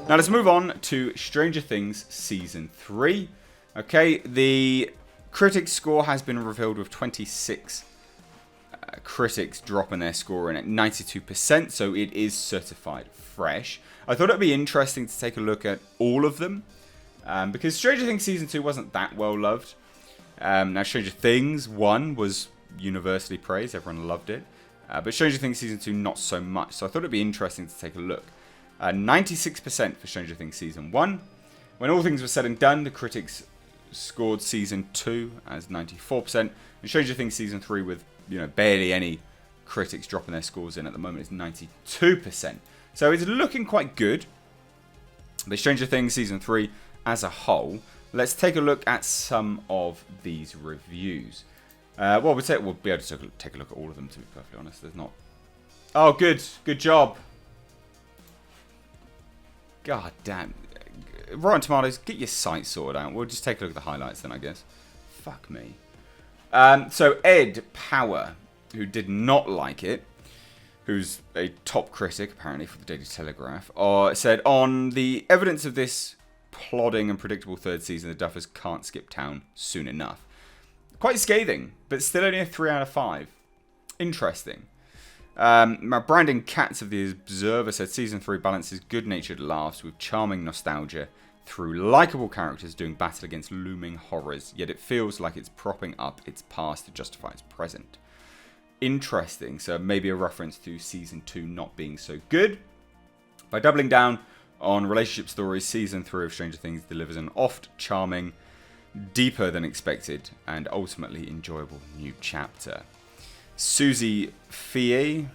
Now let's move on to Stranger Things Season 3. Okay, the critics score has been revealed with 26 critics dropping their score in at 92%, so it is certified fresh. I thought it'd be interesting to take a look at all of them, because Stranger Things Season 2 wasn't that well loved. Now Stranger Things 1 was universally praised, everyone loved it, but Stranger Things Season 2 not so much, so I thought it'd be interesting to take a look. 96% for Stranger Things Season 1. When all things were said and done, the critics scored Season 2 as 94%, and Stranger Things Season 3 with barely any critics dropping their scores in at the moment is 92%. So it's looking quite good. But Stranger Things Season 3 as a whole, let's take a look at some of these reviews. We'll be able to take a look at all of them, to be perfectly honest. There's not... Oh, good. Good job. God damn. Rotten Tomatoes, get your site sorted out. We'll just take a look at the highlights then, I guess. Fuck me. So Ed Power, who did not like it, who's a top critic apparently for the Daily Telegraph, said, on the evidence of this plodding and predictable third season, the Duffers can't skip town soon enough. Quite scathing, but still only a 3 out of 5. Interesting. Brandon Katz of The Observer said Season 3 balances good-natured laughs with charming nostalgia through likeable characters doing battle against looming horrors, yet it feels like it's propping up its past to justify its present. Interesting, so maybe a reference to Season 2 not being so good. By doubling down on relationship stories, Season 3 of Stranger Things delivers an oft charming, deeper than expected, and ultimately enjoyable new chapter. Susie Fie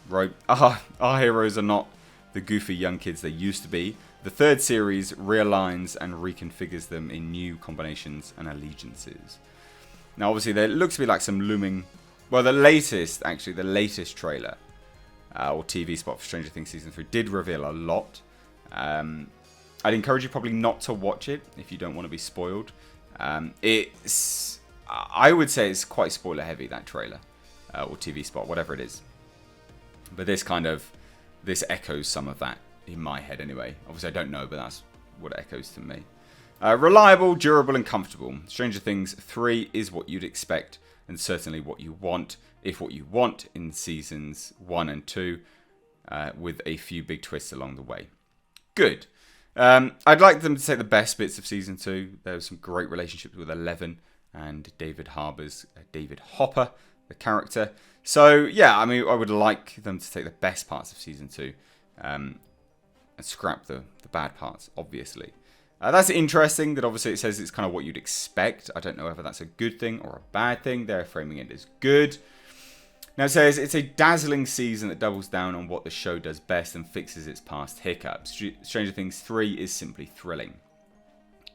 wrote, our heroes are not the goofy young kids they used to be. The third series realigns and reconfigures them in new combinations and allegiances. Now, obviously, there looks to be like some looming... Well, the latest trailer or TV spot for Stranger Things Season 3 did reveal a lot. I'd encourage you probably not to watch it if you don't want to be spoiled. I would say it's quite spoiler heavy, that trailer or TV spot, whatever it is. But this echoes some of that in my head anyway. Obviously I don't know, but that's what it echoes to me. Reliable, durable and comfortable. Stranger Things 3 is what you'd expect and certainly what you want, if what you want in seasons 1 and 2, with a few big twists along the way. Good. I'd like them to take the best bits of season 2. There was some great relationships with Eleven and David Hopper, the character. So yeah, I mean, I would like them to take the best parts of season 2 and scrap the bad parts, obviously. That's interesting that obviously it says it's kind of what you'd expect. I don't know whether that's a good thing or a bad thing. They're framing it as good. Now it says it's a dazzling season that doubles down on what the show does best and fixes its past hiccups. Stranger Things 3 is simply thrilling.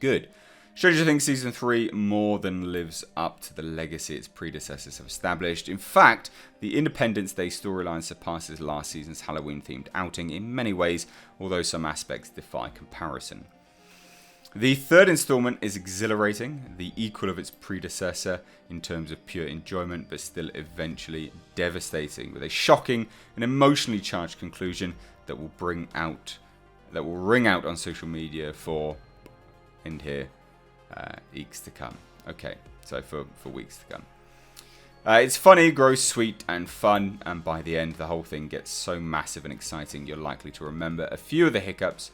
Good. Stranger Things Season 3 more than lives up to the legacy its predecessors have established. In fact, the Independence Day storyline surpasses last season's Halloween-themed outing in many ways, although some aspects defy comparison. The third installment is exhilarating, the equal of its predecessor in terms of pure enjoyment, but still eventually devastating, with a shocking and emotionally charged conclusion that will ring out on social media for, and here, weeks to come. Okay, so for weeks to come. It's funny, grows sweet and fun, and by the end, the whole thing gets so massive and exciting, you're likely to remember a few of the hiccups.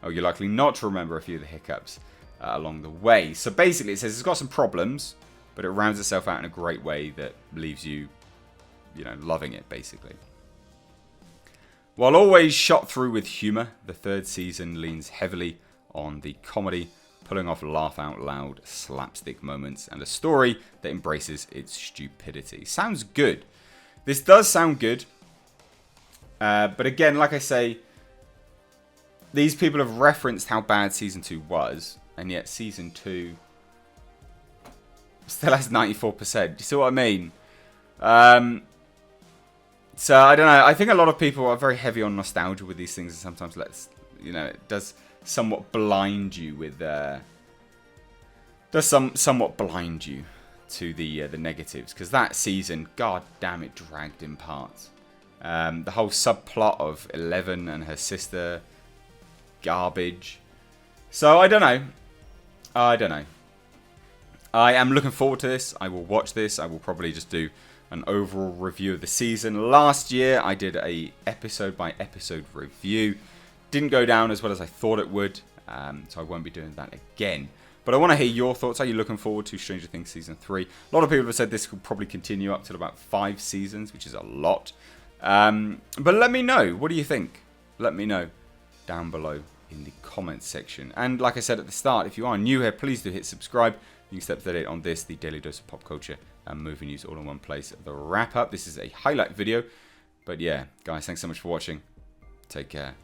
Oh, you're likely not to remember a few of the hiccups along the way. So basically, it says it's got some problems, but it rounds itself out in a great way that leaves you, loving it, basically. While always shot through with humour, the third season leans heavily on the comedy, pulling off laugh-out-loud slapstick moments, and a story that embraces its stupidity. Sounds good. This does sound good. But again, like I say, these people have referenced how bad Season 2 was, and yet Season 2 still has 94%. Do you see what I mean? So, I don't know. I think a lot of people are very heavy on nostalgia with these things, and sometimes it does somewhat blind you with... somewhat blind you to the negatives, because that season, god damn, it dragged in parts. The whole subplot of Eleven and her sister garbage. So I don't know. I am looking forward to this. I will watch this. I will probably just do an overall review of the season. Last year, I did a episode-by-episode review. Didn't go down as well as I thought it would, so I won't be doing that again. But I want to hear your thoughts. Are you looking forward to Stranger Things Season 3? A lot of people have said this will probably continue up to about 5 seasons, which is a lot. But let me know. What do you think? Let me know down below in the comments section. And like I said at the start, if you are new here, please do hit subscribe. You can stay up to date on this, the daily dose of pop culture and movie news all in one place. The wrap up. This is a highlight video. But yeah, guys, thanks so much for watching. Take care.